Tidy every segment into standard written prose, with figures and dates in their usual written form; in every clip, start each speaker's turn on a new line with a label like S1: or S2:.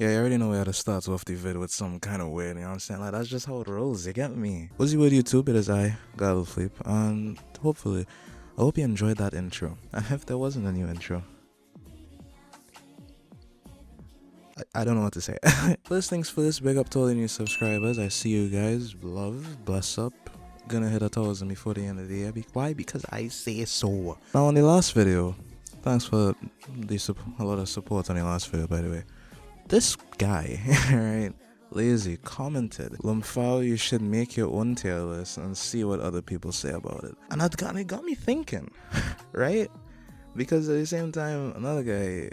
S1: Yeah, you already know we had to start off the video with some kind of weird, you know what I'm saying? Like, that's just how it rolls, you get me? What's with YouTube? It is I, Galo Flip, and hopefully, I hope you enjoyed that intro. And if there wasn't a new intro, I don't know what to say. First things first, big up to all the new subscribers. I see you guys. Love, bless up. Gonna hit 1,000 before the end of the year. Why? Because I say so. Now, on the last video, thanks for a lot of support on the last video, by the way. This guy, right, Lazy, commented, Lumfao, you should make your own tier list and see what other people say about it. And it got me thinking, right? Because at the same time, another guy,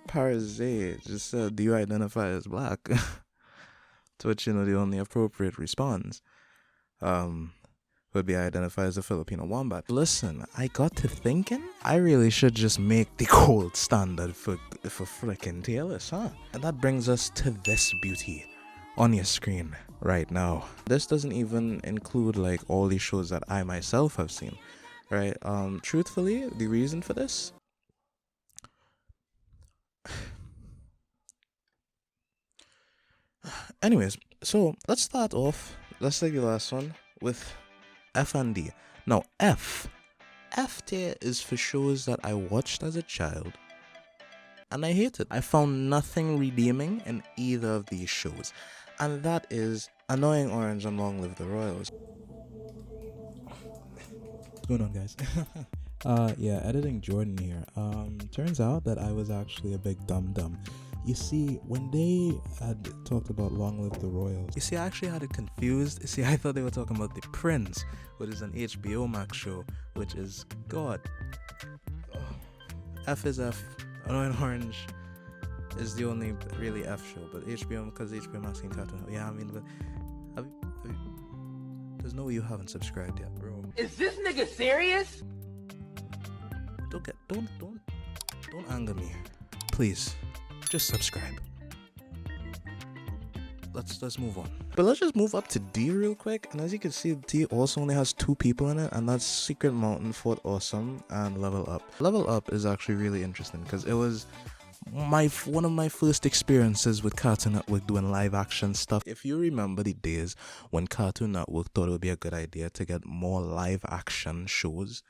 S1: Parazay, just said, do you identify as black? To which, the only appropriate response would be I identify as a Filipino wombat. Listen, I got to thinking, I really should just make the gold standard for frickin' tier list, huh? And that brings us to this beauty on your screen right now. This doesn't even include like all the shows that I myself have seen, right? Truthfully, the reason for this, anyways, so let's start off, let's take the last one with F and D. Now, F tier is for shows that I watched as a child and I hated. I found nothing redeeming in either of these shows, and that is Annoying Orange and Long Live the Royals. What's going on, guys? Yeah, editing Jordan here. Turns out that I was actually a big dum-dum. You see, when they had talked about Long Live the Royals, you see, I actually had it confused. You see, I thought they were talking about The Prince, which is an HBO Max show, which is God. F is F. Annoying Orange is the only really F show, but HBO, because HBO Max and Cartoon. Yeah, I mean, but there's no way you haven't subscribed yet, bro.
S2: Is this nigga serious?
S1: Don't anger me, please. Just subscribe. Let's move on. But let's just move up to D real quick. And as you can see, D also only has 2 people in it, and that's Secret Mountain, Fort Awesome, and Level Up. Level Up is actually really interesting because it was one of my first experiences with Cartoon Network doing live action stuff. If you remember the days when Cartoon Network thought it would be a good idea to get more live action shows,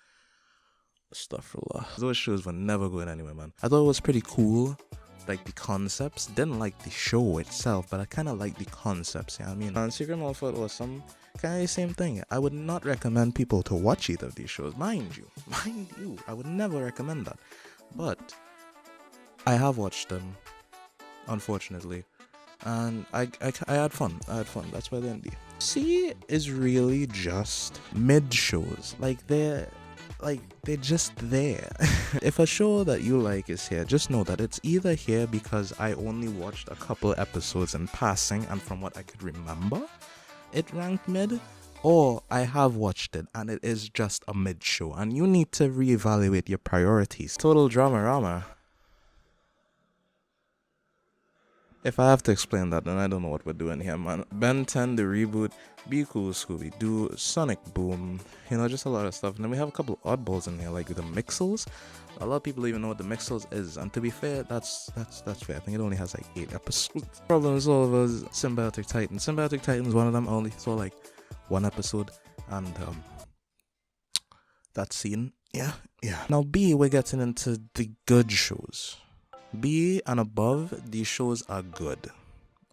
S1: those shows were never going anywhere, man. I thought it was pretty cool, like the concepts. Didn't like the show itself, but I kind of like the concepts, you know what I mean? And Secret Mountain, Fort Awesome, kind of the same thing. I would not recommend people to watch either of these shows, mind you, I would never recommend that. But I have watched them, unfortunately, and I had fun. That's why they're in D. C is really just mid shows. They're just there. If a show that you like is here, just know that it's either here because I only watched a couple episodes in passing, and from what I could remember, it ranked mid, or I have watched it and it is just a mid show, and you need to reevaluate your priorities. Total drama. If I have to explain that, then I don't know what we're doing here, man. Ben 10, the reboot, Be Cool Scooby-Doo, Sonic Boom, just a lot of stuff. And then we have a couple oddballs in here, like the Mixels. A lot of people don't even know what the Mixels is, and to be fair, that's fair. I think it only has like 8 episodes. Problem solvers, Symbiotic Titans. Symbiotic Titans, one of them, I only saw like 1 episode, and that scene, yeah. Now B, we're getting into the good shows. B and above, these shows are good.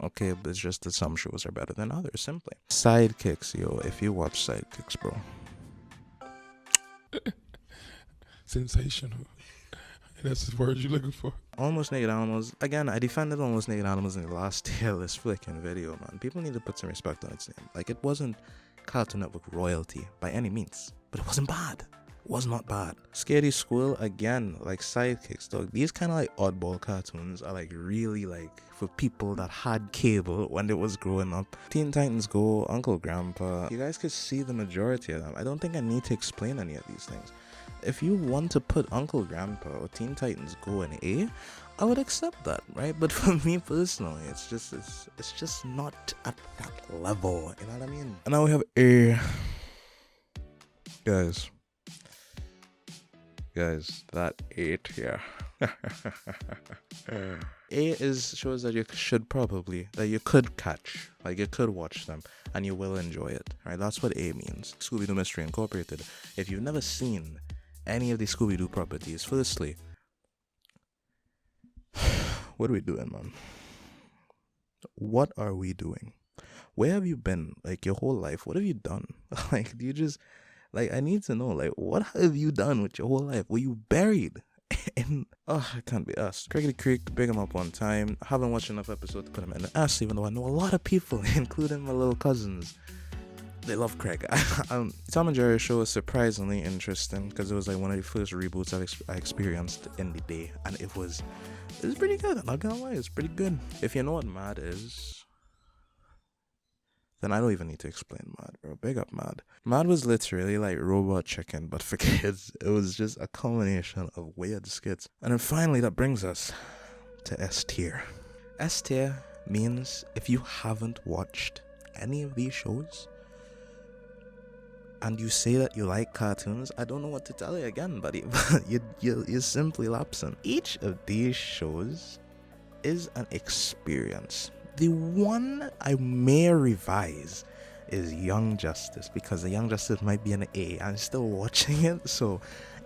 S1: Okay, but it's just that some shows are better than others, simply. Sidekicks, yo, if you watch Sidekicks, bro.
S3: Sensational. That's the word you're looking for.
S1: Almost Naked Animals. Again, I defended Almost Naked Animals in the last tier list flicking video, man. People need to put some respect on its name. Like, it wasn't Cartoon Network royalty by any means, but it wasn't bad. Was not bad. Scary Squirrel, again, like Sidekicks, dog. These kind of like oddball cartoons are like really like for people that had cable when it was growing up. Teen Titans Go, Uncle Grandpa, you guys could see the majority of them. I don't think I need to explain any of these things. If you want to put Uncle Grandpa or Teen Titans Go in A, I would accept that, right? But for me personally, it's just not at that level, you know what I mean? And now we have A. Guys, Guys, that 8 here. A is shows that you should probably, that you could catch, like you could watch them and you will enjoy it, right? That's what A means. Scooby-Doo Mystery Incorporated. If you've never seen any of the Scooby-Doo properties, firstly, what are we doing, man? What are we doing? Where have you been, like, your whole life? What have you done? Like, do you just, like, I need to know, like, what have you done with your whole life? Were you buried in, oh, it can't be us. Crickety Creek, big him up one time. I haven't watched enough episodes to put him in the S, even though I know a lot of people, including my little cousins, they love Craig. Tom and Jerry show was surprisingly interesting because it was like one of the first reboots I experienced in the day, and it was pretty good. I'm not gonna lie, it's pretty good. If you know what Mad is, then I don't even need to explain Mad, bro. Big up Mad. Mad was literally like Robot Chicken, but for kids. It was just a combination of weird skits. And then finally, that brings us to S tier. S tier means if you haven't watched any of these shows and you say that you like cartoons, I don't know what to tell you again, buddy. You're simply lapsing. Each of these shows is an experience. The one I may revise is Young Justice, because the Young Justice might be an A. I'm still watching it, so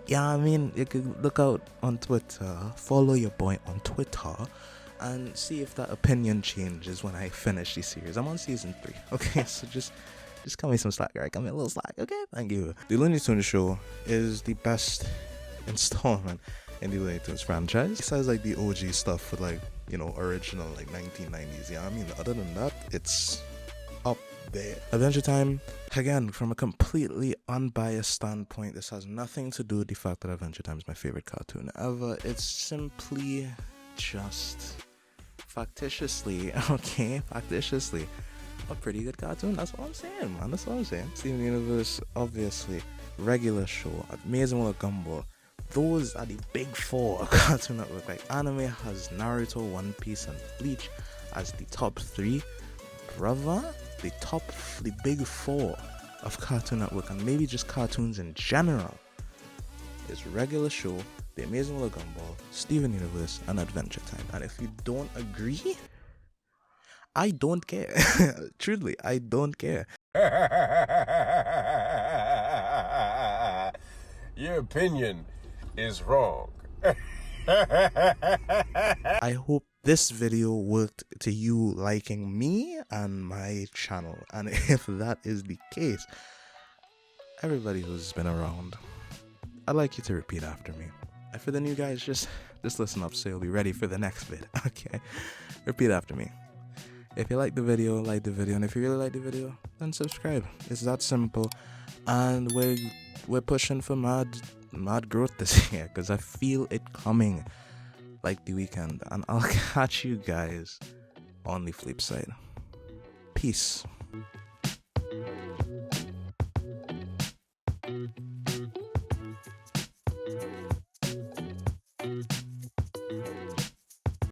S1: yeah, I mean, you could look out on Twitter, follow your boy on Twitter, and see if that opinion changes when I finish the series. I'm on season 3, okay? So just cut me some slack, right? Cut me a little slack, okay? Thank you. The Looney Tunes show is the best installment in the Looney Tunes franchise. Besides like the OG stuff with, like, you know, original like 1990s. Yeah, I mean, other than that, it's up there. Adventure Time, again, from a completely unbiased standpoint, this has nothing to do with the fact that Adventure Time is my favorite cartoon ever. It's simply just factitiously a pretty good cartoon. That's what I'm saying, man. That's what I'm saying. Steven Universe, obviously, regular show, Amazing World of Gumball. Those are the big 4 of Cartoon Network. Like, anime has Naruto, One Piece, and Bleach as the top 3. Brother, the big 4 of Cartoon Network, and maybe just cartoons in general, is Regular Show, The Amazing World of Gumball, Steven Universe, and Adventure Time. And if you don't agree, I don't care. Truly, I don't care.
S4: Your opinion is wrong.
S1: I hope this video worked to you liking me and my channel, and if that is the case, everybody who's been around, I'd like you to repeat after me. And for the new guys, just listen up so you'll be ready for the next vid. Okay, repeat after me. If you like the video, like the video, and if you really like the video, then subscribe. It's that simple. And we're pushing for mad growth this year, because I feel it coming like the weekend. And I'll catch you guys on the flip side. Peace.